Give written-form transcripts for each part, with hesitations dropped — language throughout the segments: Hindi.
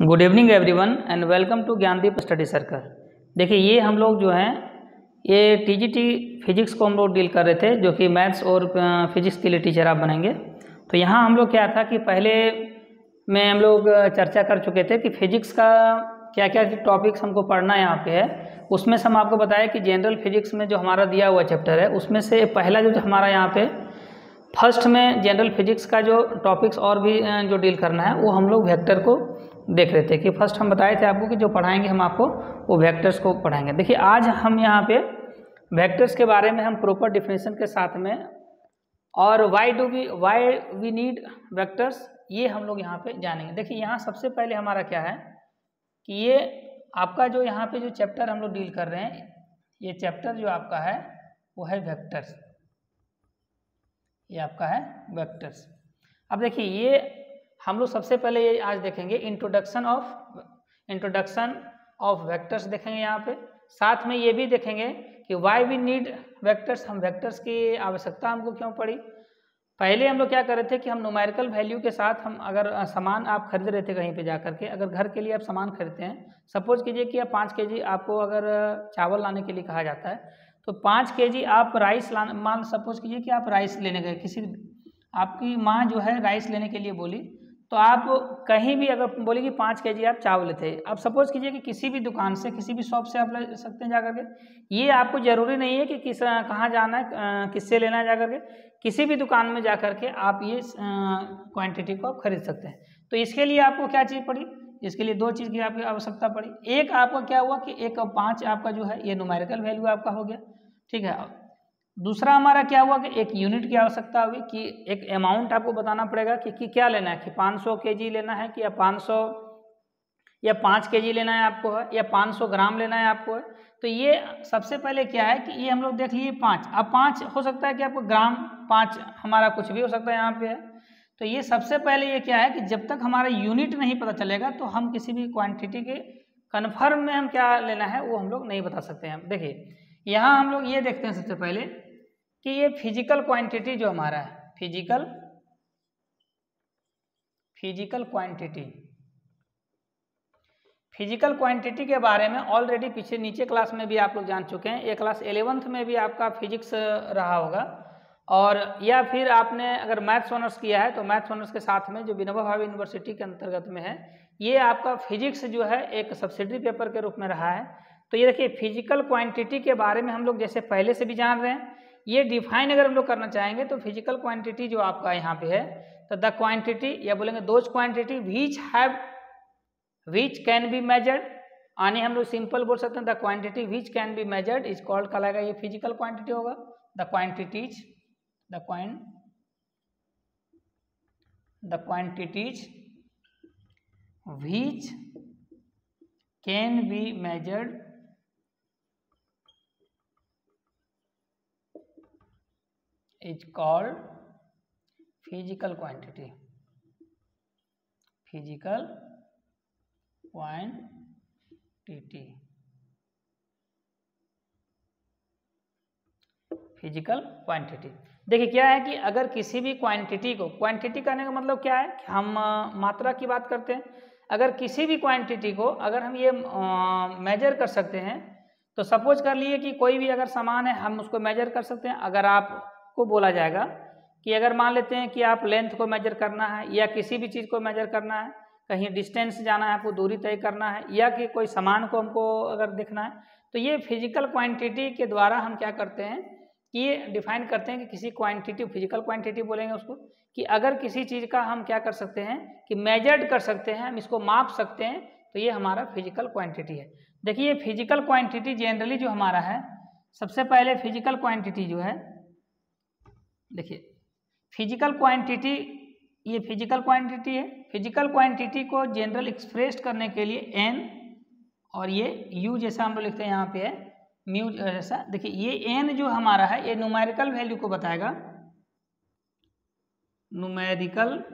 Good evening everyone and welcome to Gyandeep study circle. देखिए ये हम लोग जो हैं ये टीजीटी फिजिक्स को हम लोग डील कर रहे थे, जो कि मैथ्स और फिजिक्स के लिए टीचर आप बनेंगे। तो यहाँ हम लोग क्या था कि पहले में हम लोग चर्चा कर चुके थे कि फिजिक्स का क्या क्या टॉपिक्स हमको पढ़ना यहाँ पे है। उसमें से हम आपको बताया कि जनरल फिजिक्स में जो हमारा दिया हुआ चैप्टर है उसमें से पहला जो हमारा यहाँ पे फर्स्ट में जनरल फिजिक्स का जो टॉपिक्स और भी जो डील करना है वो हम लोग वेक्टर को देख रहे थे कि फर्स्ट हम बताए थे आपको कि जो पढ़ाएंगे हम आपको वो वेक्टर्स को पढ़ाएंगे। देखिए आज हम यहाँ पे वेक्टर्स के बारे में हम प्रॉपर डिफिनेशन के साथ में और वाई वी नीड वेक्टर्स ये हम लोग यहाँ पे जानेंगे। देखिए यहाँ सबसे पहले हमारा क्या है कि ये आपका जो यहाँ पे जो चैप्टर हम लोग डील कर रहे हैं, ये चैप्टर जो आपका है वो है वेक्टर्स। ये आपका है वेक्टर्स। अब देखिए ये हम लोग सबसे पहले ये आज देखेंगे इंट्रोडक्शन ऑफ वेक्टर्स देखेंगे यहाँ पे। साथ में ये भी देखेंगे कि व्हाई वी नीड वेक्टर्स, हम वेक्टर्स की आवश्यकता हमको क्यों पड़ी। पहले हम लोग क्या कर रहे थे कि हम न्यूमेरिकल वैल्यू के साथ हम अगर सामान आप खरीद रहे थे कहीं पे जा करके, अगर घर के लिए आप सामान खरीदते हैं, सपोज कीजिए कि आप 5 kg आपको अगर चावल लाने के लिए कहा जाता है तो 5 kg आप राइस मान सपोज कीजिए कि आप राइस लेने गए, किसी आपकी माँ जो है राइस लेने के लिए बोली, तो आप कहीं भी अगर बोले कि 5 kg आप चावल लेते हैं, आप सपोज कीजिए कि किसी भी दुकान से किसी भी शॉप से आप ले सकते हैं जा करके। ये आपको ज़रूरी नहीं है कि कहाँ जाना है, किससे लेना है, जा करके किसी भी दुकान में जा करके आप ये क्वांटिटी को आप खरीद सकते हैं। तो इसके लिए आपको क्या चीज़ पड़ी, इसके लिए 2 चीज़ की आपकी आवश्यकता पड़ी। एक आपका क्या हुआ कि एक 5 आपका जो है ये न्यूमेरिकल वैल्यू आपका हो गया, ठीक है। दूसरा हमारा क्या हुआ कि एक यूनिट की आवश्यकता हुई कि एक अमाउंट आपको बताना पड़ेगा कि क्या लेना है, कि 500 kg लेना है कि या 500 या 5 kg लेना है आपको है, या 500 ग्राम लेना है आपको है। तो ये सबसे पहले क्या है कि ये हम लोग देख लिए 5, अब 5 हो सकता है कि आपको ग्राम, 5 हमारा कुछ भी हो सकता है यहाँ पे है। तो ये सबसे पहले ये क्या है कि जब तक हमारा यूनिट नहीं पता चलेगा तो हम किसी भी क्वान्टिटी के कन्फर्म में हम क्या लेना है वो हम लोग नहीं बता सकते हैं। देखिए यहाँ हम लोग ये देखते हैं सबसे पहले कि ये फिजिकल क्वांटिटी जो हमारा है, फिजिकल क्वांटिटी के बारे में ऑलरेडी पीछे नीचे क्लास में भी आप लोग जान चुके हैं। ये क्लास 11th में भी आपका फिजिक्स रहा होगा, और या फिर आपने अगर मैथ्स ऑनर्स किया है तो मैथ्स ऑनर्स के साथ में जो विनोबा भावे यूनिवर्सिटी के अंतर्गत में है, ये आपका फिजिक्स जो है एक सब्सिडरी पेपर के रूप में रहा है। तो ये देखिए फिजिकल क्वांटिटी के बारे में हम लोग जैसे पहले से भी जान रहे हैं, ये डिफाइन अगर हम लोग करना चाहेंगे तो फिजिकल क्वांटिटी जो आपका यहाँ पे है, तो द क्वांटिटी या बोलेंगे those quantity which can be measured, यानी हम लोग सिंपल बोल सकते हैं the quantity which can be measured is called, कहलाएगा ये फिजिकल क्वांटिटी होगा। The quantities which can be measured is called physical quantity। Physical quantity देखिए क्या है कि अगर किसी भी क्वांटिटी को, क्वांटिटी करने का मतलब क्या है कि हम मात्रा की बात करते हैं। अगर किसी भी क्वांटिटी को अगर हम ये मेजर कर सकते हैं, तो सपोज कर लिए कि कोई भी अगर सामान है हम उसको मेजर कर सकते हैं। अगर आपको बोला जाएगा कि अगर मान लेते हैं कि आप लेंथ को मेजर करना है या किसी भी चीज़ को मेजर करना है, कहीं डिस्टेंस जाना है, आपको दूरी तय करना है, या कि कोई सामान को हमको अगर देखना है, तो ये फिजिकल क्वांटिटी के द्वारा हम क्या करते हैं कि ये डिफाइन करते हैं कि किसी क्वांटिटी, फिजिकल क्वांटिटी बोलेंगे उसको, कि अगर किसी चीज़ का हम क्या कर सकते हैं कि मेजर्ड कर सकते हैं, हम इसको माप सकते हैं, तो ये हमारा फिजिकल क्वांटिटी है। देखिए फिजिकल क्वांटिटी जनरली जो हमारा है, सबसे पहले फिजिकल क्वांटिटी जो है, देखिए फिजिकल क्वांटिटी, ये फिजिकल क्वांटिटी है। फिजिकल क्वांटिटी को जनरल एक्सप्रेस करने के लिए एन और ये यू जैसा हम लोग लिखते हैं यहाँ पे है म्यू जैसा। देखिए ये एन जो हमारा है ये न्यूमेरिकल वैल्यू को बताएगा, न्यूमेरिकल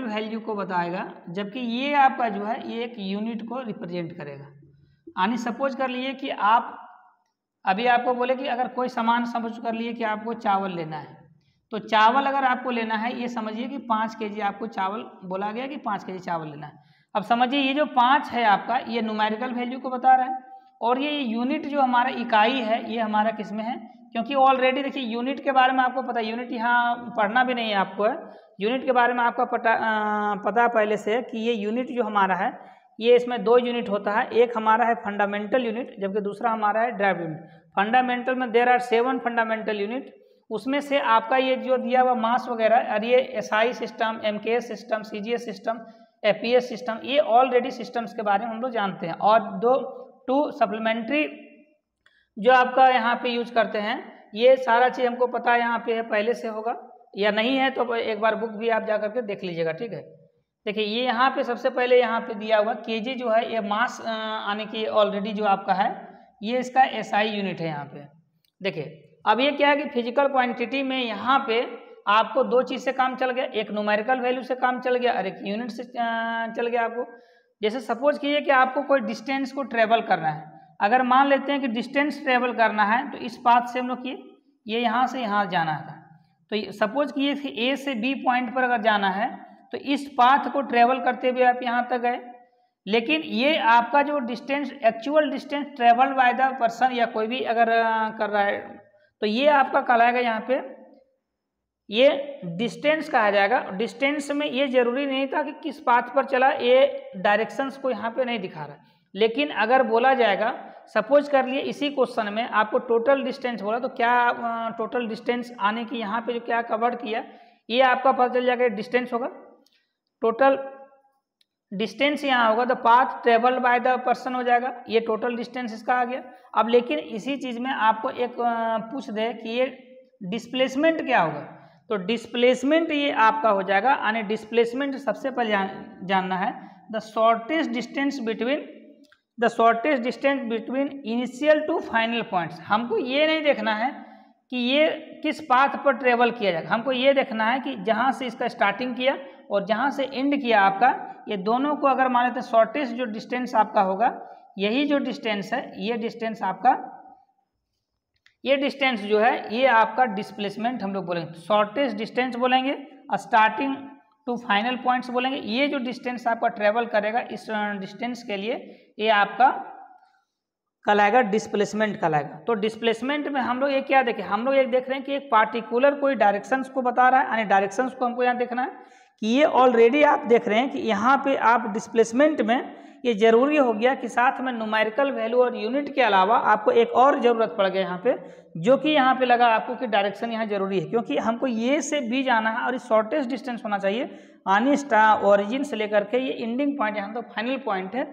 वैल्यू को बताएगा, जबकि ये आपका जो है ये एक यूनिट को रिप्रेजेंट करेगा। यानी सपोज कर लिए कि आप अभी आपको बोले कि अगर कोई सामान सपोज कर लिए कि आपको चावल लेना है, तो चावल अगर आपको लेना है, ये समझिए कि 5 kg आपको चावल बोला गया कि 5 kg चावल लेना है। अब समझिए ये जो 5 है आपका, ये न्यूमेरिकल वैल्यू को बता रहा है, और ये यूनिट जो हमारा इकाई है ये हमारा किस में है, क्योंकि ऑलरेडी देखिए यूनिट के बारे में आपको पता है, यूनिट यहाँ पढ़ना भी नहीं है आपको है, यूनिट के बारे में आपका पता पहले से है कि ये यूनिट जो हमारा है ये इसमें 2 यूनिट होता है, एक हमारा है फंडामेंटल यूनिट जबकि दूसरा हमारा है ड्राइव यूनिट। फंडामेंटल में देयर आर 7 फंडामेंटल यूनिट, उसमें से आपका ये जो दिया हुआ मास वगैरह, और ये SI system, MKS system, CGS system, APS system, ये ऑलरेडी सिस्टम्स के बारे में हम लोग जानते हैं। और 2 सप्लीमेंट्री जो आपका यहाँ पे यूज करते हैं, ये सारा चीज़ हमको पता है यहाँ पे है, पहले से होगा या नहीं है तो एक बार बुक भी आप जा करके देख लीजिएगा, ठीक है। देखिए ये यहाँ पे सबसे पहले यहाँ पे दिया हुआ केजी जो है, ये मास आने की ऑलरेडी जो आपका है ये इसका एसआई यूनिट है यहाँ पे। देखिए अब ये क्या है कि फिजिकल क्वांटिटी में यहाँ पे आपको 2 चीज़ से काम चल गया, एक न्यूमेरिकल वैल्यू से काम चल गया और एक यूनिट से चल गया आपको। जैसे सपोज कीजिए कि आपको कोई डिस्टेंस को ट्रेवल करना है, अगर मान लेते हैं कि डिस्टेंस ट्रेवल करना है तो इस पाथ से हम लोग किए, ये यहाँ से यहाँ जाना था, तो सपोज कीजिए कि ए से बी पॉइंट पर अगर जाना है तो इस पाथ को ट्रेवल करते हुए आप यहाँ तक गए, लेकिन ये आपका जो distance, actual distance travelled by the person या कोई भी अगर कर रहा है तो ये आपका कहलाएगा यहाँ पे, ये डिस्टेंस कहा जाएगा। डिस्टेंस में ये जरूरी नहीं था कि किस पाथ पर चला, ये डायरेक्शंस को यहाँ पे नहीं दिखा रहा, लेकिन अगर बोला जाएगा, सपोज कर लिए इसी क्वेश्चन में आपको टोटल डिस्टेंस बोला तो क्या टोटल डिस्टेंस आने की यहाँ पे जो क्या कवर किया, ये आपका पता चल जाएगा डिस्टेंस होगा, टोटल डिस्टेंस यहाँ होगा, the path travelled by the person हो जाएगा, ये टोटल डिस्टेंस इसका आ गया। अब लेकिन इसी चीज़ में आपको एक पूछ दे कि ये डिस्प्लेसमेंट क्या होगा, तो डिस्प्लेसमेंट ये आपका हो जाएगा, यानी डिस्प्लेसमेंट सबसे पहले जानना है the shortest distance between initial to final points. हमको ये नहीं देखना है कि ये किस पाथ पर ट्रेवल किया जाएगा, हमको ये देखना है कि जहाँ से इसका स्टार्टिंग किया और जहाँ से एंड किया आपका, ये दोनों को अगर मान लेते हैं शॉर्टेस्ट जो डिस्टेंस आपका होगा, यही जो डिस्टेंस है, ये डिस्टेंस आपका, ये डिस्टेंस जो है ये आपका डिस्प्लेसमेंट हम लोग बोलेंगे, शॉर्टेस्ट डिस्टेंस बोलेंगे, स्टार्टिंग टू फाइनल पॉइंट्स बोलेंगे। ये जो डिस्टेंस आपका ट्रेवल करेगा इस डिस्टेंस के लिए ये आपका कहलाएगा डिस्प्लेसमेंट कहलाएगा। तो डिस्प्लेसमेंट में हम लोग ये क्या देखें, हम लोग एक देख रहे हैं कि एक पार्टिकुलर कोई डायरेक्शंस को बता रहा है, यानी डायरेक्शंस को हमको यहाँ देखना है कि ये ऑलरेडी आप देख रहे हैं कि यहाँ पे आप डिस्प्लेसमेंट में ये जरूरी हो गया कि साथ में न्यूमेरिकल वैल्यू और यूनिट के अलावा आपको एक और ज़रूरत पड़ गया यहाँ पे, जो कि यहाँ पे लगा आपको कि डायरेक्शन यहाँ जरूरी है, क्योंकि हमको ये से बी जाना है और ये शॉर्टेस्ट डिस्टेंस होना चाहिए आनी स्टार ओरिजिन से लेकर के ये एंडिंग पॉइंट यहाँ तो फाइनल पॉइंट है।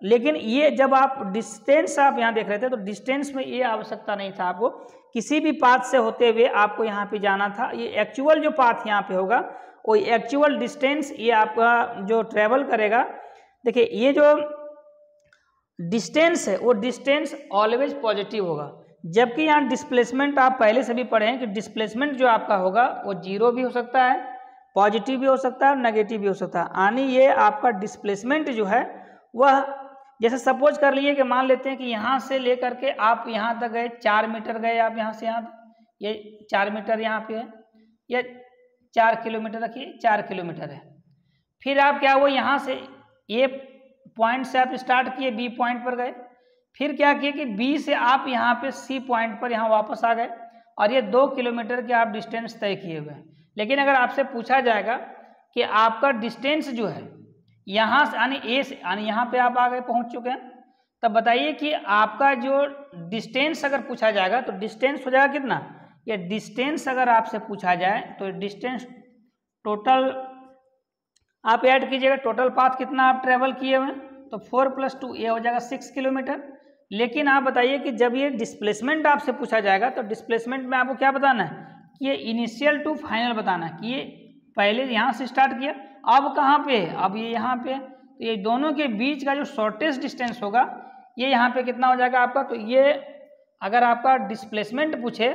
लेकिन ये जब आप डिस्टेंस आप यहाँ देख रहे थे तो डिस्टेंस में ये आवश्यकता नहीं था, आपको किसी भी पाथ से होते हुए आपको यहाँ पे जाना था। ये एक्चुअल जो पाथ यहाँ पे होगा वो एक्चुअल डिस्टेंस ये आपका जो ट्रेवल करेगा, देखिए ये जो डिस्टेंस है वो डिस्टेंस ऑलवेज पॉजिटिव होगा, जबकि यहाँ डिस्प्लेसमेंट आप पहले से भी पढ़े हैं कि डिस्प्लेसमेंट जो आपका होगा वो 0 भी हो सकता है, पॉजिटिव भी हो सकता है और नेगेटिव भी हो सकता है। यानी ये आपका डिस्प्लेसमेंट जो है वह, जैसे सपोज कर लिए कि मान लेते हैं कि यहाँ से लेकर के आप यहाँ तक गए 4 मीटर गए, आप यहाँ से यहाँ, ये 4 मीटर यहाँ पे है, या 4 किलोमीटर रखिए 4 किलोमीटर है। फिर आप क्या हुआ, यहाँ से ए पॉइंट से आप स्टार्ट किए, बी पॉइंट पर गए, फिर क्या किए कि बी से आप यहाँ पे सी पॉइंट पर यहाँ वापस आ गए, और ये 2 किलोमीटर के आप डिस्टेंस तय किए हुए हैं। लेकिन अगर आपसे पूछा जाएगा कि आपका डिस्टेंस जो है यहाँ से यानी ए से, यानी यहाँ पे आप आ गए, पहुँच चुके हैं, तब बताइए कि आपका जो डिस्टेंस अगर पूछा जाएगा तो डिस्टेंस हो जाएगा कितना, ये डिस्टेंस अगर आपसे पूछा जाए तो डिस्टेंस टोटल आप ऐड कीजिएगा, टोटल पाथ कितना आप ट्रेवल किए हुए हैं, तो 4 + 2 ये हो जाएगा 6 किलोमीटर। लेकिन आप बताइए कि जब ये डिस्प्लेसमेंट आपसे पूछा जाएगा तो डिस्प्लेसमेंट में आपको क्या बताना है कि ये इनिशियल टू फाइनल बताना है कि ये पहले यहाँ से स्टार्ट किया, अब कहाँ पे है, अब ये यहाँ पे है, तो ये दोनों के बीच का जो शॉर्टेस्ट डिस्टेंस होगा ये यहाँ पे कितना हो जाएगा आपका। तो ये अगर आपका डिस्प्लेसमेंट पूछे,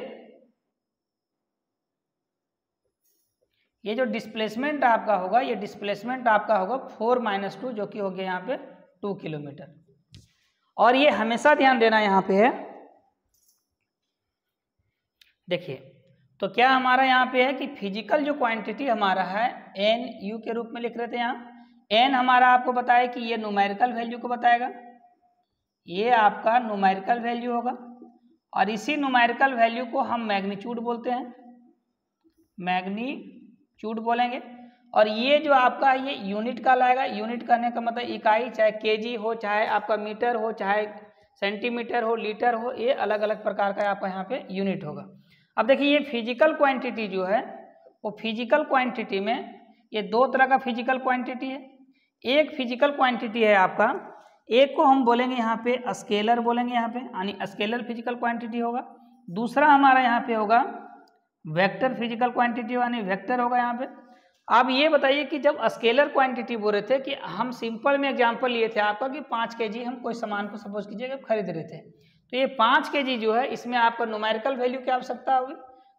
ये जो डिस्प्लेसमेंट आपका होगा, ये डिस्प्लेसमेंट आपका होगा 4 - 2 जो कि हो गया यहाँ पे 2 किलोमीटर। और ये हमेशा ध्यान देना यहाँ पे है, देखिए तो क्या हमारा यहाँ पे है कि फिजिकल जो क्वांटिटी हमारा है एन यू के रूप में लिख रहे थे। यहाँ एन हमारा आपको बताया कि ये न्यूमेरिकल वैल्यू को बताएगा, ये आपका न्यूमेरिकल वैल्यू होगा, और इसी न्यूमेरिकल वैल्यू को हम मैग्नीट्यूड बोलते हैं, मैग्नीट्यूड बोलेंगे। और ये जो आपका है ये यूनिट का लाएगा। यूनिट कहने का मतलब इकाई, चाहे केजी हो, चाहे आपका मीटर हो, चाहे सेंटीमीटर हो, लीटर हो, ये अलग अलग प्रकार का आपका यहाँ पे यूनिट होगा। अब देखिए ये फिजिकल क्वांटिटी जो है वो फिजिकल क्वांटिटी में ये दो तरह का फिजिकल क्वांटिटी है। एक फिजिकल क्वांटिटी है आपका, एक को हम बोलेंगे यहाँ पे स्केलर बोलेंगे, यहाँ पे यानी स्केलर फिजिकल क्वांटिटी होगा। दूसरा हमारा यहाँ पे होगा वेक्टर फिजिकल क्वांटिटी यानी वेक्टर होगा यहाँ पे। आप ये बताइए कि जब स्केलर क्वांटिटी बोल रहे थे कि हम सिंपल में एग्जांपल लिए थे आपका कि 5 kg हम कोई सामान को सपोज कीजिए कि खरीद रहे थे, तो ये 5 kg जो है इसमें आपका न्यूमेरिकल वैल्यू की आवश्यकता होगी।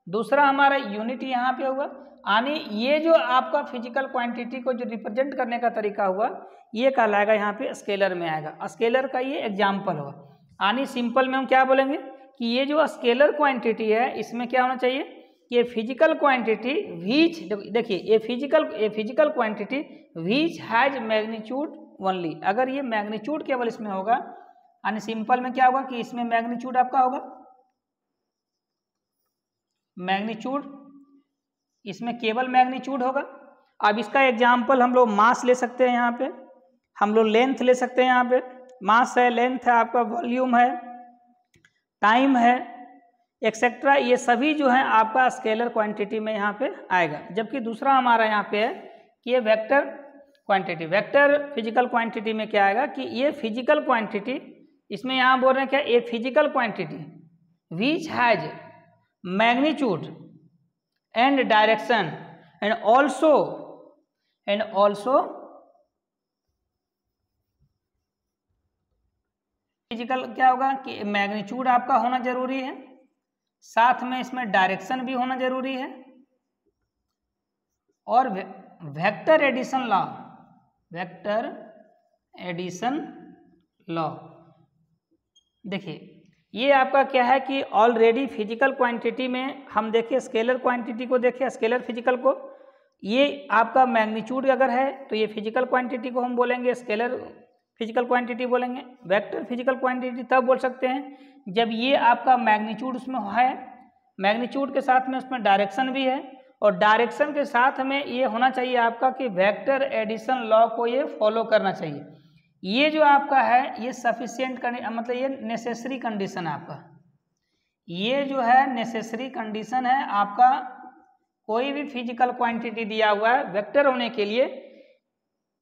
दूसरा हमारा यूनिट यहाँ पे होगा, यानी ये जो आपका फिजिकल क्वांटिटी को जो रिप्रेजेंट करने का तरीका हुआ ये कहलाएगा यहाँ पे स्केलर में आएगा। स्केलर का ये एग्जाम्पल होगा, यानी सिंपल में हम क्या बोलेंगे कि ये जो स्केलर क्वांटिटी है इसमें क्या होना चाहिए कि ये फिजिकल क्वांटिटी विच, देखिए ये physical quantity which has magnitude only. अगर ये मैग्नीट्यूड केवल इसमें होगा, यानी सिंपल में क्या होगा कि इसमें मैग्नीट्यूड आपका होगा, मैग्नीट्यूड इसमें केवल मैग्नीट्यूड होगा। अब इसका एग्जाम्पल हम लोग मास ले सकते हैं, यहाँ पे हम लोग लेंथ ले सकते हैं। यहाँ पे मास है, लेंथ है, आपका वॉल्यूम है, टाइम है, एक्सेट्रा, ये सभी जो है आपका स्केलर क्वांटिटी में यहाँ पे आएगा। जबकि दूसरा हमारा यहाँ पे है कि ये vector quantity, vector physical quantity में क्या आएगा कि ये फिजिकल क्वांटिटी, इसमें यहाँ बोल रहे हैं क्या, ये physical quantity which has magnitude and direction and also physical क्या होगा कि मैग्नीट्यूड आपका होना जरूरी है, साथ में इसमें डायरेक्शन भी होना जरूरी है, और vector addition law, vector addition law. देखिए ये आपका क्या है कि ऑलरेडी फिजिकल क्वांटिटी में हम देखें स्केलर क्वांटिटी को, देखें स्केलर फिजिकल को, ये आपका मैग्नीट्यूड अगर है तो ये फिजिकल क्वांटिटी को हम बोलेंगे स्केलर फिजिकल क्वांटिटी बोलेंगे। वेक्टर फिजिकल क्वांटिटी तब बोल सकते हैं जब ये आपका मैग्नीट्यूड उसमें है, मैग्नीट्यूड के साथ में उसमें डायरेक्शन भी है, और डायरेक्शन के साथ में ये होना चाहिए आपका कि वेक्टर एडिशन लॉ को ये फॉलो करना चाहिए। ये जो आपका है ये सफिशिएंट मतलब ये नेसेसरी कंडीशन है आपका, ये जो है नेसेसरी कंडीशन है आपका। कोई भी फिजिकल क्वांटिटी दिया हुआ है वेक्टर होने के लिए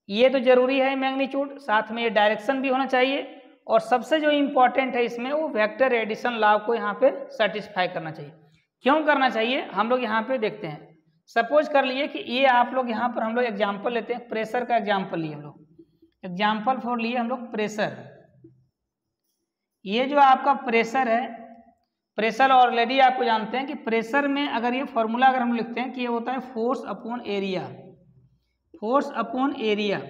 ये तो जरूरी है मैग्नीट्यूड, साथ में ये डायरेक्शन भी होना चाहिए, और सबसे जो इम्पोर्टेंट है इसमें वो वेक्टर एडिशन लॉ को यहाँ पे सेटिस्फाई करना चाहिए। क्यों करना चाहिए हम लोग यहाँ पे देखते हैं। सपोज कर लिए कि ये आप लोग यहाँ पर हम लोग एग्जाम्पल लेते हैं, प्रेशर का एग्जाम्पल लिए हम लोग, एग्जाम्पल फॉर लिए हम लोग प्रेशर। ये जो आपका प्रेशर है, प्रेशर ऑलरेडी आपको जानते हैं कि प्रेशर में अगर ये फॉर्मूला अगर हम लिखते हैं कि ये होता है force upon area, force upon area.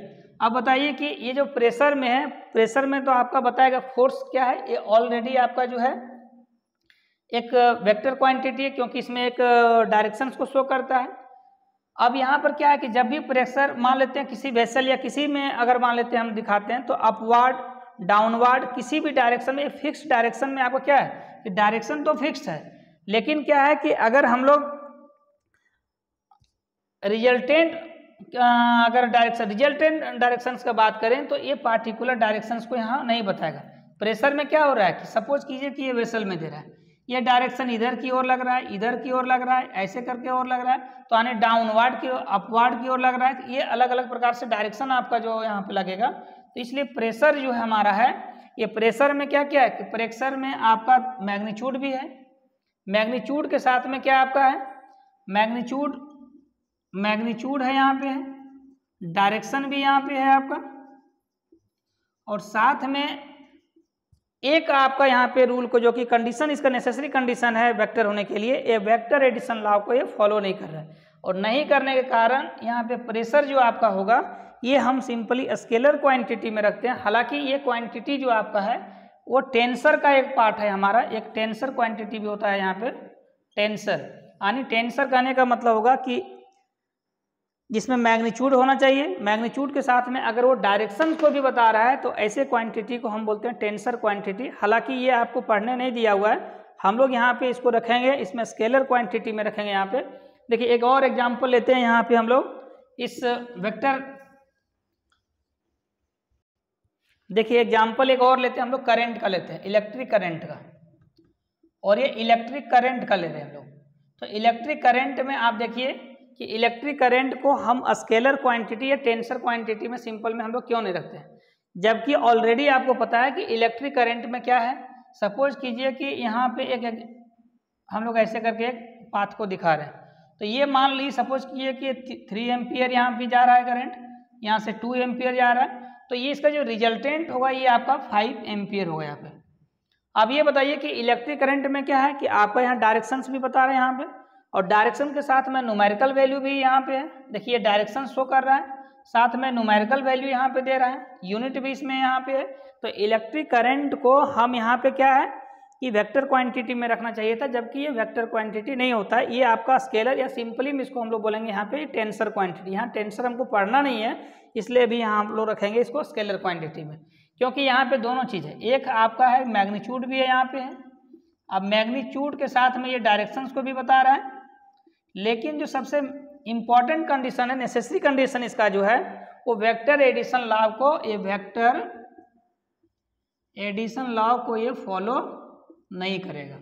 अब बताइए कि ये जो प्रेशर में है, प्रेशर में तो आपका बताएगा फोर्स क्या है, ये ऑलरेडी आपका जो है एक वेक्टर क्वांटिटी है क्योंकि इसमें एक डायरेक्शंस को शो करता है। अब यहाँ पर क्या है कि जब भी प्रेशर मान लेते हैं किसी वेसल या किसी में अगर मान लेते हैं हम दिखाते हैं तो अपवर्ड डाउनवर्ड किसी भी डायरेक्शन में, फिक्स डायरेक्शन में आपको क्या है कि डायरेक्शन तो फिक्स है, लेकिन क्या है कि अगर हम लोग रिजल्टेंट डायरेक्शंस का बात करें तो ये पार्टिकुलर डायरेक्शंस को यहाँ नहीं बताएगा। प्रेशर में क्या हो रहा है कि सपोज कीजिए कि ये वेसल में दे रहा है, ये डायरेक्शन इधर की ओर लग रहा है, इधर की ओर लग रहा है, ऐसे करके और लग रहा है, तो यानी डाउनवर्ड की अपवर्ड की ओर लग रहा है। तो ये अलग अलग प्रकार से डायरेक्शन आपका जो यहाँ पे लगेगा। तो इसलिए प्रेशर जो है हमारा है, ये प्रेशर में क्या क्या है कि प्रेशर में आपका मैग्नीट्यूड भी है, मैग्नीट्यूड के साथ में क्या आपका है मैग्नीट्यूड है, यहाँ पे है, डायरेक्शन भी यहाँ पे है आपका, और साथ में एक आपका यहाँ पे रूल को जो कि कंडीशन इसका नेसेसरी कंडीशन है वेक्टर होने के लिए, ये वेक्टर एडिशन लॉ को ये फॉलो नहीं कर रहा है, और नहीं करने के कारण यहाँ पे प्रेशर जो आपका होगा ये हम सिंपली स्केलर क्वांटिटी में रखते हैं। हालांकि ये क्वांटिटी जो आपका है वो टेंसर का एक पार्ट है हमारा, एक टेंसर क्वांटिटी भी होता है यहाँ पे टेंसर, यानी टेंसर कहने का मतलब होगा कि जिसमें मैग्नीट्यूड होना चाहिए, मैग्नीट्यूड के साथ में अगर वो डायरेक्शन को भी बता रहा है तो ऐसे क्वांटिटी को हम बोलते हैं टेंसर क्वांटिटी। हालांकि ये आपको पढ़ने नहीं दिया हुआ है, हम लोग यहाँ पे इसको रखेंगे, इसमें स्केलर क्वांटिटी में रखेंगे। यहाँ पे देखिए एक और एग्जांपल लेते हैं। यहाँ पे हम लोग इस वेक्टर, देखिए एग्जांपल एक और लेते हैं हम लोग, करंट का लेते हैं, इलेक्ट्रिक करंट का, और ये इलेक्ट्रिक करंट का ले रहे हैं हम लोग। तो इलेक्ट्रिक करंट में आप देखिए कि इलेक्ट्रिक करंट को हम स्केलर क्वांटिटी या टेंसर क्वांटिटी में सिंपल में हम लोग क्यों नहीं रखते हैं, जबकि ऑलरेडी आपको पता है कि इलेक्ट्रिक करंट में क्या है। सपोज कीजिए कि यहाँ पे एक हम लोग ऐसे करके एक पाथ को दिखा रहे हैं, तो ये मान लीजिए सपोज कीजिए कि 3 एम्पियर यहाँ भी जा रहा है करंट, यहाँ से 2 एम्पियर जा रहा है, तो ये इसका जो रिजल्टेंट होगा ये आपका 5 एम्पियर होगा यहाँ पे। अब ये बताइए कि इलेक्ट्रिक करंट में क्या है कि आपका यहाँ डायरेक्शंस भी बता रहे हैं यहाँ पे, और डायरेक्शन के साथ में न्यूमेरिकल वैल्यू भी यहाँ पे है। देखिए डायरेक्शन शो कर रहा है, साथ में न्यूमेरिकल वैल्यू यहाँ पे दे रहा है, यूनिट भी इसमें यहाँ पे है। तो इलेक्ट्रिक करंट को हम यहाँ पे क्या है कि वेक्टर क्वांटिटी में रखना चाहिए था, जबकि ये वेक्टर क्वांटिटी नहीं होता है, ये आपका स्केलर या सिंपली में इसको हम लोग बोलेंगे यहाँ पे टेंसर क्वांटिटी। यहाँ टेंसर हमको पढ़ना नहीं है, इसलिए भी यहाँ हम लोग रखेंगे इसको स्केलर क्वांटिटी में, क्योंकि यहाँ पे दोनों चीज़ है, एक आपका है मैग्नीट्यूड भी है यहाँ पे है। अब मैग्नीट्यूड के साथ में ये डायरेक्शंस को भी बता रहा है, लेकिन जो सबसे इम्पॉर्टेंट कंडीशन है, नेसेसरी कंडीशन इसका जो है वो वेक्टर एडिशन लॉ को, ये वेक्टर एडिशन लॉ को ये फॉलो नहीं करेगा।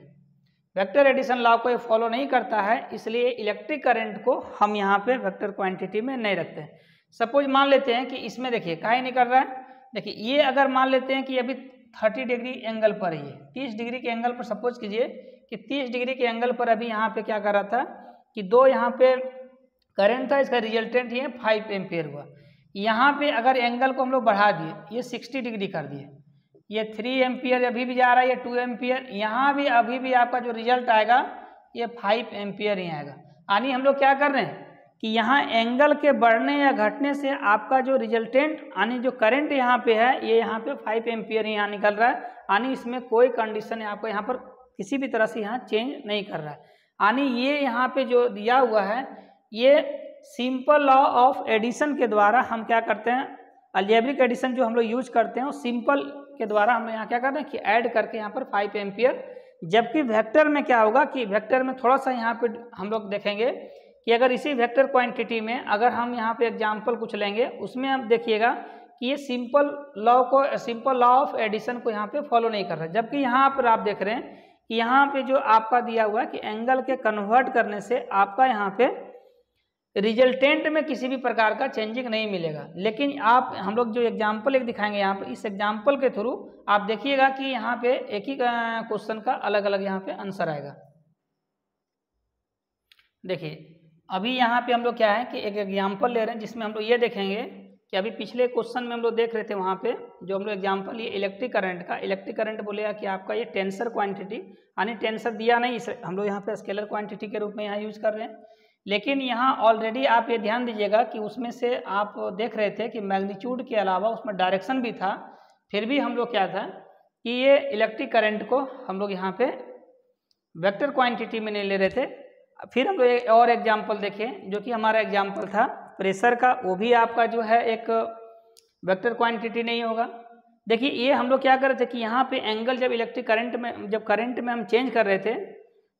वेक्टर एडिशन लॉ को ये फॉलो नहीं करता है, इसलिए इलेक्ट्रिक करंट को हम यहाँ पे वेक्टर क्वांटिटी में नहीं रखते हैं। सपोज मान लेते हैं कि इसमें देखिए काहे नहीं कर रहा है, देखिए ये अगर मान लेते हैं कि अभी 30 डिग्री एंगल पर है, ये 30 डिग्री के एंगल पर सपोज कीजिए कि 30 डिग्री के एंगल पर अभी यहाँ पे क्या कर रहा था कि दो यहाँ पे करंट था, इसका रिजल्टेंट ये 5 एम्पियर हुआ। यहाँ पे अगर एंगल को हम लोग बढ़ा दिए, ये 60 डिग्री कर दिए, ये 3 एम्पियर अभी भी जा रहा है, ये 2 एम्पियर, यहाँ भी अभी भी आपका जो रिजल्ट आएगा ये 5 एम्पियर ही आएगा। यानी हम लोग क्या कर रहे हैं कि यहाँ एंगल के बढ़ने या घटने से आपका जो रिजल्टेंट यानी जो करंट यहाँ पे है ये यहाँ पे 5 एम्पियर ही यहाँ निकल रहा है। यानी इसमें कोई कंडीशन आपको यहाँ पर किसी भी तरह से यहाँ चेंज नहीं कर रहा है। यानी ये यहाँ पे जो दिया हुआ है ये सिंपल लॉ ऑफ एडिशन के द्वारा हम क्या करते हैं, अलजेब्रिक एडिशन जो हम लोग यूज करते हैं वो सिंपल के द्वारा हम लोग यहाँ क्या करते हैं कि ऐड करके यहाँ पर 5 एम्पियर। जबकि वेक्टर में क्या होगा कि वेक्टर में थोड़ा सा यहाँ पे हम लोग देखेंगे कि अगर इसी वेक्टर क्वांटिटी में अगर हम यहाँ पे एग्जाम्पल कुछ लेंगे, उसमें आप देखिएगा कि ये सिंपल लॉ ऑफ एडिशन को यहाँ पे फॉलो नहीं कर रहा है। जबकि यहाँ पर आप देख रहे हैं कि यहाँ पे जो आपका दिया हुआ है कि एंगल के कन्वर्ट करने से आपका यहाँ पे रिजल्टेंट में किसी भी प्रकार का चेंजिंग नहीं मिलेगा। लेकिन आप हम लोग जो एग्जाम्पल एक दिखाएंगे यहाँ पे, इस एग्जाम्पल के थ्रू आप देखिएगा कि यहाँ पे एक ही क्वेश्चन का अलग अलग यहाँ पे आंसर आएगा। देखिए अभी यहाँ पे हम लोग क्या है कि एक एग्जाम्पल ले रहे हैं जिसमें हम लोग ये देखेंगे कि अभी पिछले क्वेश्चन में हम लोग देख रहे थे वहाँ पे जो हम लोग एग्जाम्पल ये इलेक्ट्रिक करंट का, इलेक्ट्रिक करंट बोलेगा कि आपका ये टेंसर क्वांटिटी, यानी टेंसर दिया नहीं, इसे हम लोग यहाँ पे स्केलर क्वांटिटी के रूप में यहाँ यूज कर रहे हैं। लेकिन यहाँ ऑलरेडी आप ये ध्यान दीजिएगा कि उसमें से आप देख रहे थे कि मैग्नीट्यूड के अलावा उसमें डायरेक्शन भी था, फिर भी हम लोग क्या था कि ये इलेक्ट्रिक करंट को हम लोग यहाँ पे वेक्टर क्वांटिटी में नहीं ले रहे थे। फिर हम लोग एक और एग्जाम्पल देखें जो कि हमारा एग्जाम्पल था प्रेशर का, वो भी आपका जो है एक वेक्टर क्वांटिटी नहीं होगा। देखिए ये हम लोग क्या कर रहे थे कि यहाँ पे एंगल जब इलेक्ट्रिक करंट में जब करंट में हम चेंज कर रहे थे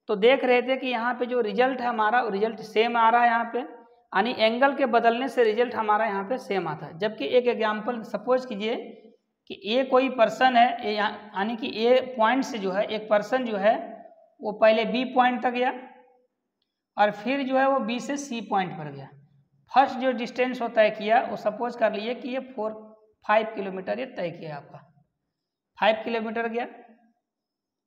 तो देख रहे थे कि यहाँ पे जो रिजल्ट है हमारा रिजल्ट सेम आ रहा है यहाँ पे, यानी एंगल के बदलने से रिजल्ट हमारा यहाँ पे सेम आता है। जबकि एक एग्जाम्पल सपोज कीजिए कि ए कोई पर्सन है, यानी कि ए पॉइंट से जो है एक पर्सन जो है वो पहले बी पॉइंट तक गया और फिर जो है वो बी से सी पॉइंट पर गया। फर्स्ट जो डिस्टेंस वो तय किया वो सपोज कर लिए कि ये 5 किलोमीटर ये तय किया, आपका 5 किलोमीटर गया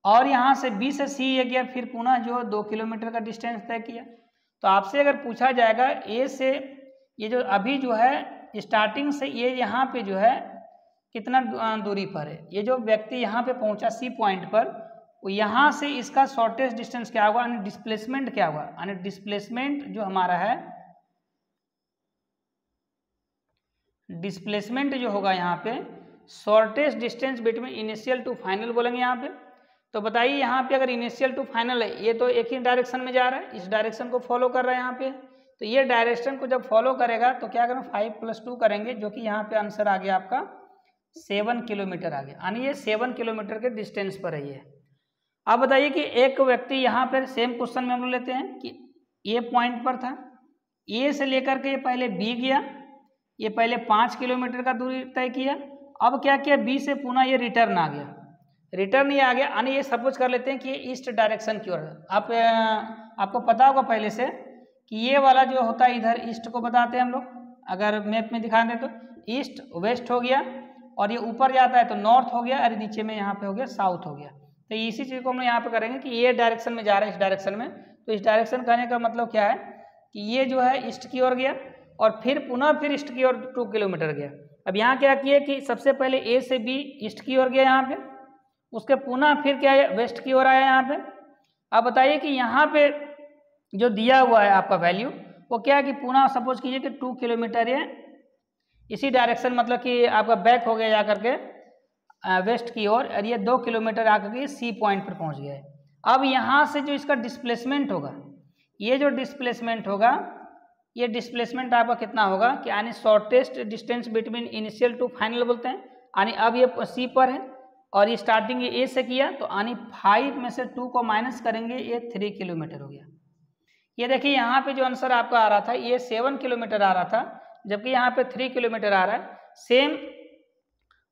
और यहाँ से बी से सी ये गया, फिर पुनः जो 2 किलोमीटर का डिस्टेंस तय किया। तो आपसे अगर पूछा जाएगा ए से ये जो अभी जो है स्टार्टिंग से ये यहाँ पे जो है कितना दूरी पर है, ये जो व्यक्ति यहाँ पे पहुँचा सी पॉइंट पर, वो यहाँ से इसका शॉर्टेस्ट डिस्टेंस क्या होगा, यानी डिस्प्लेसमेंट क्या होगा, यानी डिस्प्लेसमेंट जो हमारा है, डिस्प्लेसमेंट जो होगा यहाँ पे shortest distance between initial to final बोलेंगे यहाँ पे। तो बताइए यहाँ पे अगर इनिशियल टू फाइनल है, ये तो एक ही डायरेक्शन में जा रहा है, इस डायरेक्शन को फॉलो कर रहा है यहाँ पे। तो ये डायरेक्शन को जब फॉलो करेगा तो क्या करें 5 + 2 करेंगे, जो कि यहाँ पे आंसर आ गया आपका 7 किलोमीटर आ गया, यानी ये 7 किलोमीटर के डिस्टेंस पर है ये। अब बताइए कि एक व्यक्ति यहाँ पर सेम क्वेश्चन में हम लोग लेते हैं कि ये पॉइंट पर था, ए से लेकर के ये पहले बी गया, ये पहले 5 किलोमीटर का दूरी तय किया, अब क्या किया बी से पुनः ये रिटर्न आ गया, रिटर्न ये आ गया, यानी ये सपोज कर लेते हैं कि ये ईस्ट डायरेक्शन की ओर है। आपको पता होगा पहले से कि ये वाला जो होता है इधर ईस्ट को बताते हैं हम लोग, अगर मैप में दिखा दें तो ईस्ट वेस्ट हो गया, और ये ऊपर जाता है तो नॉर्थ हो गया, और नीचे में यहाँ पे हो गया साउथ हो गया। तो इसी चीज़ को हम लोग यहाँ पे करेंगे कि ये डायरेक्शन में जा रहा है इस डायरेक्शन में, तो इस डायरेक्शन कहने का मतलब क्या है कि ये जो है ईस्ट की ओर गया और फिर पुनः फिर ईस्ट की ओर 2 किलोमीटर गया। अब यहाँ क्या किया कि सबसे पहले ए से बी ईस्ट की ओर गया यहाँ पे, उसके पुनः फिर क्या है वेस्ट की ओर आया यहाँ पे। अब बताइए कि यहाँ पे जो दिया हुआ है आपका वैल्यू वो क्या है कि पुनः सपोज कीजिए कि 2 किलोमीटर ये इसी डायरेक्शन, मतलब कि आपका बैक हो गया जा करके वेस्ट की ओर, और ये 2 किलोमीटर आकर के सी पॉइंट पर पहुँच गया है। अब यहाँ से जो इसका डिस्प्लेसमेंट होगा, ये जो डिस्प्लेसमेंट होगा, ये डिस्प्लेसमेंट आपका कितना होगा कि यानी shortest distance between initial to final बोलते हैं, यानी अब ये सी पर है और ये स्टार्टिंग ये ए से किया, तो यानी 5 में से 2 को माइनस करेंगे, ये 3 किलोमीटर हो गया। ये देखिए यहाँ पे जो आंसर आपका आ रहा था ये 7 किलोमीटर आ रहा था, जबकि यहाँ पे 3 किलोमीटर आ रहा है। सेम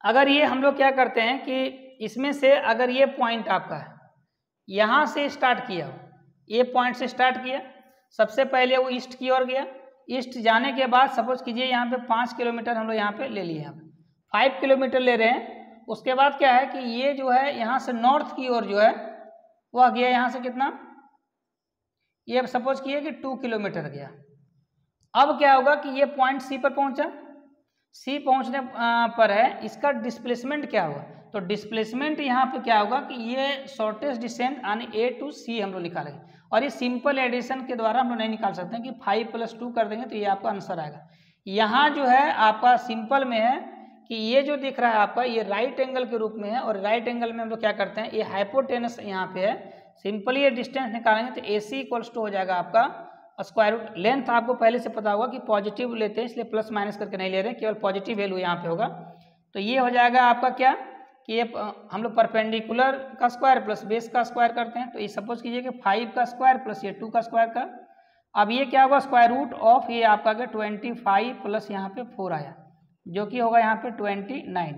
अगर ये हम लोग क्या करते हैं कि इसमें से अगर ये पॉइंट आपका है यहाँ से स्टार्ट किया, ये पॉइंट से स्टार्ट किया, सबसे पहले वो ईस्ट की ओर गया, ईस्ट जाने के बाद सपोज कीजिए यहाँ पे 5 किलोमीटर हम लोग यहाँ पे ले लिए, यहाँ पे 5 किलोमीटर ले रहे हैं। उसके बाद क्या है कि ये जो है यहाँ से नॉर्थ की ओर जो है वह गया, यहाँ से कितना, ये सपोज किए कि 2 किलोमीटर गया। अब क्या होगा कि ये पॉइंट सी पर पहुंचा, सी पहुंचने पर है इसका डिस्प्लेसमेंट क्या होगा, तो डिस्प्लेसमेंट यहाँ पे क्या होगा कि ये शॉर्टेस्ट डिस्टेंस यानी ए टू सी हम लोग निकालेंगे, और ये सिंपल एडिशन के द्वारा हम लोग नहीं निकाल सकते हैं कि 5 + 2 कर देंगे तो ये आपका आंसर आएगा। यहाँ जो है आपका सिंपल में है कि ये जो दिख रहा है आपका ये राइट एंगल के रूप में है, और राइट एंगल में हम लोग क्या करते हैं, ये हाइपोटेनस यहाँ पे है, सिंपली ये डिस्टेंस निकालेंगे तो AC = हो जाएगा आपका स्क्वायर रूट। लेंथ आपको पहले से पता होगा कि पॉजिटिव लेते हैं, इसलिए प्लस माइनस करके नहीं ले रहे हैं, केवल पॉजिटिव वैल्यू यहाँ पे होगा। तो ये हो जाएगा आपका क्या कि ये हम लोग परपेंडिकुलर का स्क्वायर प्लस बेस का स्क्वायर करते हैं, तो ये सपोज कीजिए कि 5 का स्क्वायर प्लस ये 2 का स्क्वायर का। अब ये क्या होगा स्क्वायर रूट ऑफ ये आपका क्या 25 प्लस यहाँ पे 4 आया, जो कि होगा यहाँ पे 29।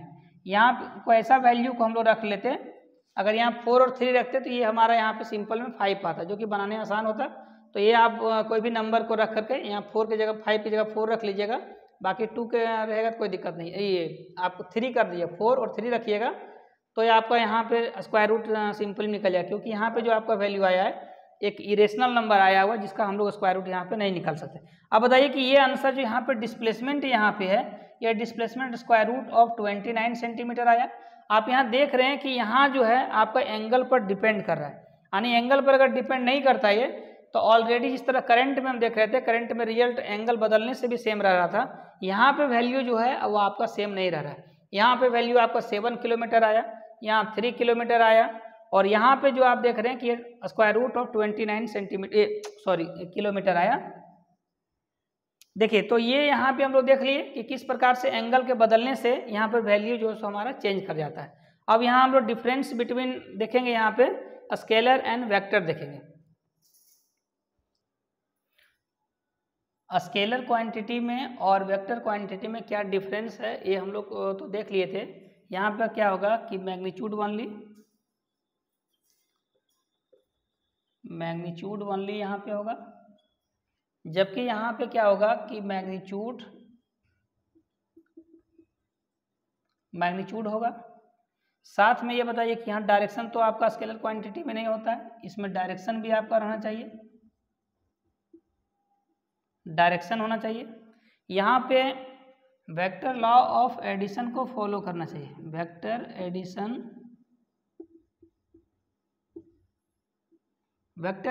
यहाँ को ऐसा वैल्यू को हम लोग रख लेते हैं, अगर यहाँ 4 और 3 रखते तो ये हमारा यहाँ पे सिंपल में 5 आता, जो कि बनाने आसान होता। तो ये आप कोई भी नंबर को रख करके यहाँ 4 की जगह 5 की जगह 4 रख लीजिएगा, बाकी 2 के रहेगा तो कोई दिक्कत नहीं। ये आपको 3 कर दीजिए, 4 और 3 रखिएगा, तो ये आपका यहाँ पे स्क्वायर रूट सिंपल निकल जाए, क्योंकि यहाँ पे जो आपका वैल्यू आया है एक इरेशनल नंबर आया हुआ जिसका हम लोग स्क्वायर रूट यहाँ पे नहीं निकाल सकते। अब बताइए कि ये आंसर जो यहाँ पे डिस्प्लेसमेंट यहाँ पे है, ये displacement square root of 29 centimetre आया। आप यहाँ देख रहे हैं कि यहाँ जो है आपका एंगल पर डिपेंड कर रहा है, यानी एंगल पर अगर डिपेंड नहीं करता ये तो ऑलरेडी जिस तरह करंट में हम देख रहे थे, करंट में रिजल्ट एंगल बदलने से भी सेम रह रहा था, यहाँ पे वैल्यू जो है वो आपका सेम नहीं रह रहा है। यहाँ पे वैल्यू आपका 7 किलोमीटर आया, यहाँ 3 किलोमीटर आया, और यहाँ पे जो आप देख रहे हैं कि ये स्क्वायर रूट ऑफ 29 किलोमीटर आया। देखिए तो ये यहाँ पे हम लोग देख लिए कि किस प्रकार से एंगल के बदलने से यहाँ पर वैल्यू जो है हमारा चेंज कर जाता है। अब यहाँ हम लोग डिफरेंस बिटवीन देखेंगे, यहाँ पे स्केलर एंड वेक्टर देखेंगे। स्केलर क्वांटिटी में और वेक्टर क्वांटिटी में क्या डिफरेंस है ये हम लोग तो देख लिए थे। यहाँ पर क्या होगा कि मैग्नीट्यूड ओनली यहाँ पे होगा, जबकि यहाँ पे क्या होगा कि मैग्नीट्यूड होगा। साथ में ये बताइए कि यहाँ डायरेक्शन तो आपका स्केलर क्वांटिटी में नहीं होता है, इसमें डायरेक्शन भी आपका रहना चाहिए, डायरेक्शन होना चाहिए। यहाँ पे वेक्टर लॉ ऑफ एडिशन को फॉलो करना चाहिए, वेक्टर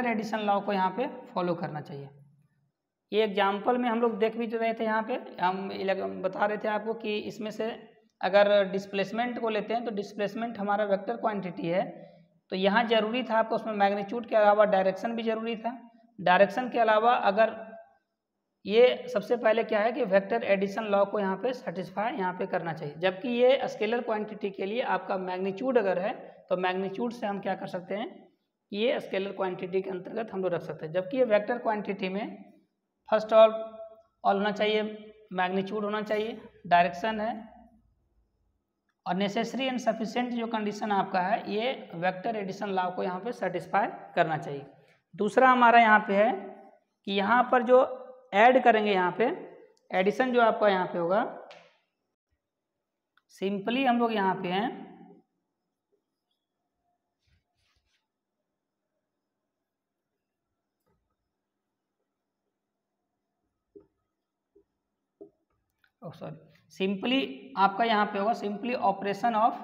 एडिशन लॉ को यहाँ पे फॉलो करना चाहिए। ये एग्जाम्पल में हम लोग देख भी रहे थे, यहाँ पे हम बता रहे थे आपको कि इसमें से अगर डिस्प्लेसमेंट को लेते हैं तो डिस्प्लेसमेंट हमारा वेक्टर क्वांटिटी है, तो यहाँ जरूरी था आपको उसमें मैग्नीट्यूड के अलावा डायरेक्शन भी जरूरी था। डायरेक्शन के अलावा अगर ये सबसे पहले क्या है कि वेक्टर एडिशन लॉ को यहाँ पे सेटिस्फाई यहाँ पे करना चाहिए, जबकि ये स्केलर क्वांटिटी के लिए आपका मैग्नीट्यूड अगर है तो मैग्नीट्यूड से हम क्या कर सकते हैं, ये स्केलर क्वांटिटी के अंतर्गत हम लोग रख सकते हैं। जबकि ये वेक्टर क्वांटिटी में फर्स्ट ऑल होना चाहिए मैग्नीट्यूड होना चाहिए, डायरेक्शन है और नेसेसरी एंड सफिशिएंट जो कंडीशन आपका है ये वेक्टर एडिशन लॉ को यहाँ पे सेटिस्फाई करना चाहिए। दूसरा हमारा यहाँ पे है कि यहाँ पर जो ऐड करेंगे, यहाँ पे एडिशन जो आपका यहाँ पे होगा, सिंपली हम लोग यहाँ पे हैं सिंपली आपका यहाँ पे होगा सिंपली ऑपरेशन ऑफ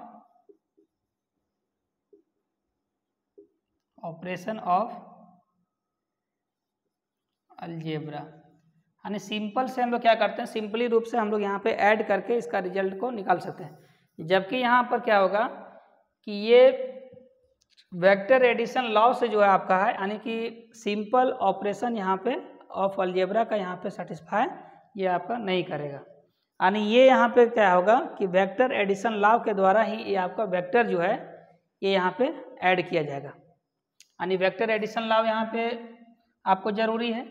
अलजेब्रा, यानी सिंपल से हम लोग क्या करते हैं, सिंपली रूप से हम लोग यहाँ पे ऐड करके इसका रिजल्ट को निकाल सकते हैं। जबकि यहाँ पर क्या होगा कि ये वेक्टर एडिशन लॉ से जो है आपका है, यानी कि सिंपल ऑपरेशन यहाँ पे ऑफ अलजेब्रा का यहाँ पे सेटिस्फाई ये आपका नहीं करेगा। यानी ये यहाँ पे क्या होगा कि वेक्टर एडिशन लॉ के द्वारा ही ये आपका वेक्टर जो है ये यहाँ पे ऐड किया जाएगा। यानी वेक्टर एडिशन लॉ यहाँ पे आपको जरूरी है।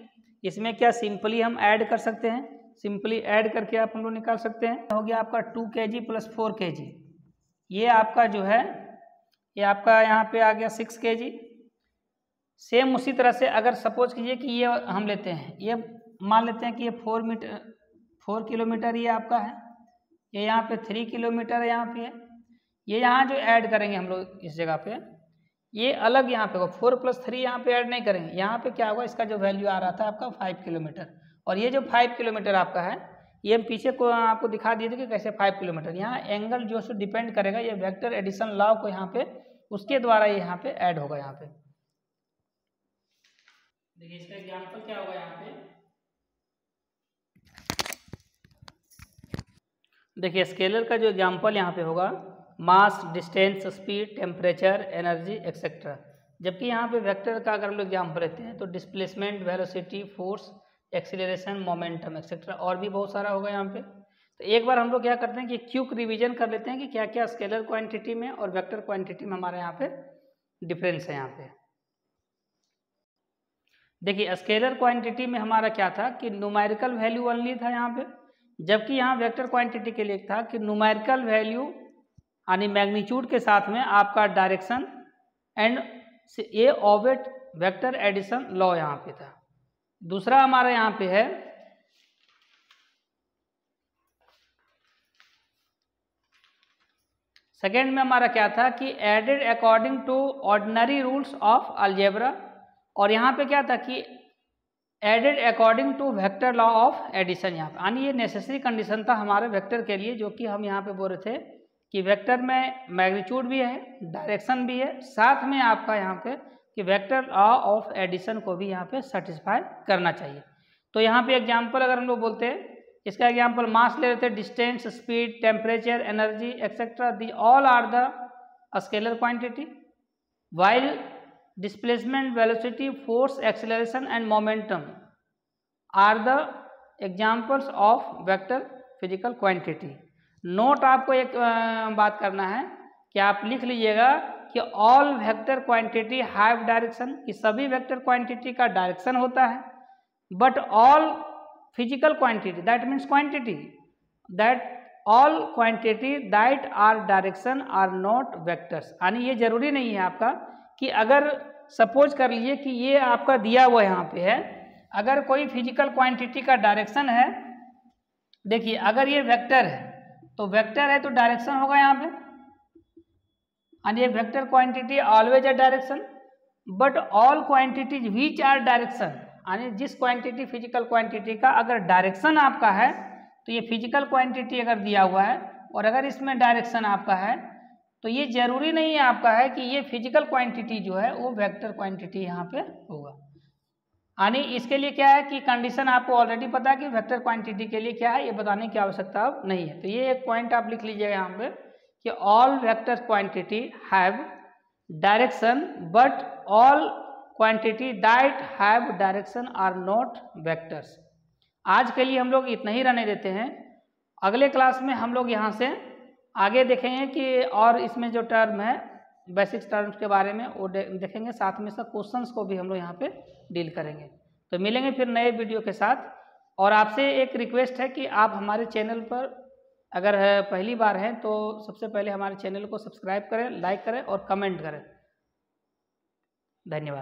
इसमें क्या सिंपली हम ऐड कर सकते हैं, सिंपली ऐड करके आप हम लोग निकाल सकते हैं। हो गया आपका 2 kg प्लस 4 kg, ये आपका जो है ये आपका यहाँ पे आ गया 6 kg। सेम उसी तरह से अगर सपोज कीजिए कि ये हम लेते हैं, ये मान लेते हैं कि ये 4 किलोमीटर ये आपका है, ये यहाँ पे 3 किलोमीटर है यहाँ पे है। ये यहाँ जो ऐड करेंगे हम लोग इस जगह पे, ये अलग यहाँ पे होगा, 4 + 3 यहाँ पे ऐड नहीं करेंगे। यहाँ पे क्या होगा, इसका जो वैल्यू आ रहा था आपका 5 किलोमीटर, और ये जो 5 किलोमीटर आपका है ये हम पीछे को आपको दिखा दिए थे कि कैसे 5 किलोमीटर। यहाँ एंगल जो सो डिपेंड करेगा ये वेक्टर एडिशन लॉ को यहाँ पे उसके द्वारा ये यहाँ पे ऐड होगा। यहाँ पे देखिए इसका एग्जाम्पल क्या होगा, यहाँ पे देखिए स्केलर का जो एग्जाम्पल यहाँ पे होगा mass, distance, speed, temperature, energy etcetera. जबकि यहाँ पे वेक्टर का अगर हम लोग एग्जाम्पल लेते हैं तो displacement, velocity, force, acceleration, momentum etcetera और भी बहुत सारा होगा यहाँ पे। तो एक बार हम लोग क्या करते हैं कि क्विक रिवीजन कर लेते हैं कि क्या क्या स्केलर क्वांटिटी में और वेक्टर क्वांटिटी में हमारे यहाँ पे डिफरेंस है। यहाँ पे देखिए स्केलर क्वांटिटी में हमारा क्या था कि न्यूमेरिकल वैल्यू ओनली था यहाँ पे, जबकि यहाँ वेक्टर क्वांटिटी के लिए था कि न्यूमेरिकल वैल्यू यानी मैग्नीट्यूड के साथ में आपका डायरेक्शन एंड ये ऑब्जेक्ट वेक्टर एडिशन लॉ यहाँ पे था। दूसरा हमारा यहाँ पे है सेकेंड में हमारा क्या था कि added according to ordinary rules of algebra, और यहाँ पे क्या था कि added according to vector law of addition. यहाँ पे यानी ये नेसेसरी कंडीशन था हमारे वेक्टर के लिए, जो कि हम यहाँ पे बोल रहे थे कि वेक्टर में मैग्नीट्यूड भी है, डायरेक्शन भी है, साथ में आपका यहाँ पे कि वेक्टर लॉ ऑफ एडिशन को भी यहाँ पे सेटिस्फाई करना चाहिए। तो यहाँ पे एग्जांपल अगर हम लोग बोलते हैं, इसका एग्जांपल मास ले रहे थे, distance, speed, temperature, energy etcetera, the all are the scalar quantity, while displacement, velocity, force, acceleration and momentum are the examples of vector physical quantity. Note आपको एक बात करना है कि आप लिख लीजिएगा कि all vector quantity have direction, कि सभी वेक्टर क्वांटिटी का डायरेक्शन होता है, but all physical quantity that means quantity that all quantity that are direction are not vectors. यानी ये जरूरी नहीं है आपका कि अगर सपोज कर लीजिए कि ये आपका दिया हुआ यहाँ पे है, अगर कोई फिजिकल क्वांटिटी का डायरेक्शन है, देखिए अगर ये वेक्टर है तो वेक्टर है तो डायरेक्शन होगा यहाँ पे, and a vector quantity always a direction, but all quantities which are direction, यानी जिस क्वांटिटी फिजिकल क्वांटिटी का अगर डायरेक्शन आपका है तो ये फिजिकल क्वांटिटी अगर दिया हुआ है और अगर इसमें डायरेक्शन आपका है तो ये जरूरी नहीं है आपका है कि ये फिजिकल क्वांटिटी जो है वो वेक्टर क्वांटिटी यहाँ पे होगा। यानी इसके लिए क्या है कि कंडीशन आपको ऑलरेडी पता है कि वेक्टर क्वांटिटी के लिए क्या है, ये बताने की आवश्यकता अब नहीं है। तो ये एक पॉइंट आप लिख लीजिएगा यहाँ पे कि all vector quantity have direction but all quantity that have direction are not vectors. आज के लिए हम लोग इतना ही रहने देते हैं। अगले क्लास में हम लोग यहाँ से आगे देखेंगे कि और इसमें जो टर्म है बेसिक टर्म्स के बारे में वो देखेंगे, साथ में सब क्वेश्चंस को भी हम लोग यहाँ पे डील करेंगे। तो मिलेंगे फिर नए वीडियो के साथ। और आपसे एक रिक्वेस्ट है कि आप हमारे चैनल पर अगर पहली बार हैं तो सबसे पहले हमारे चैनल को सब्सक्राइब करें, लाइक करें और कमेंट करें। धन्यवाद।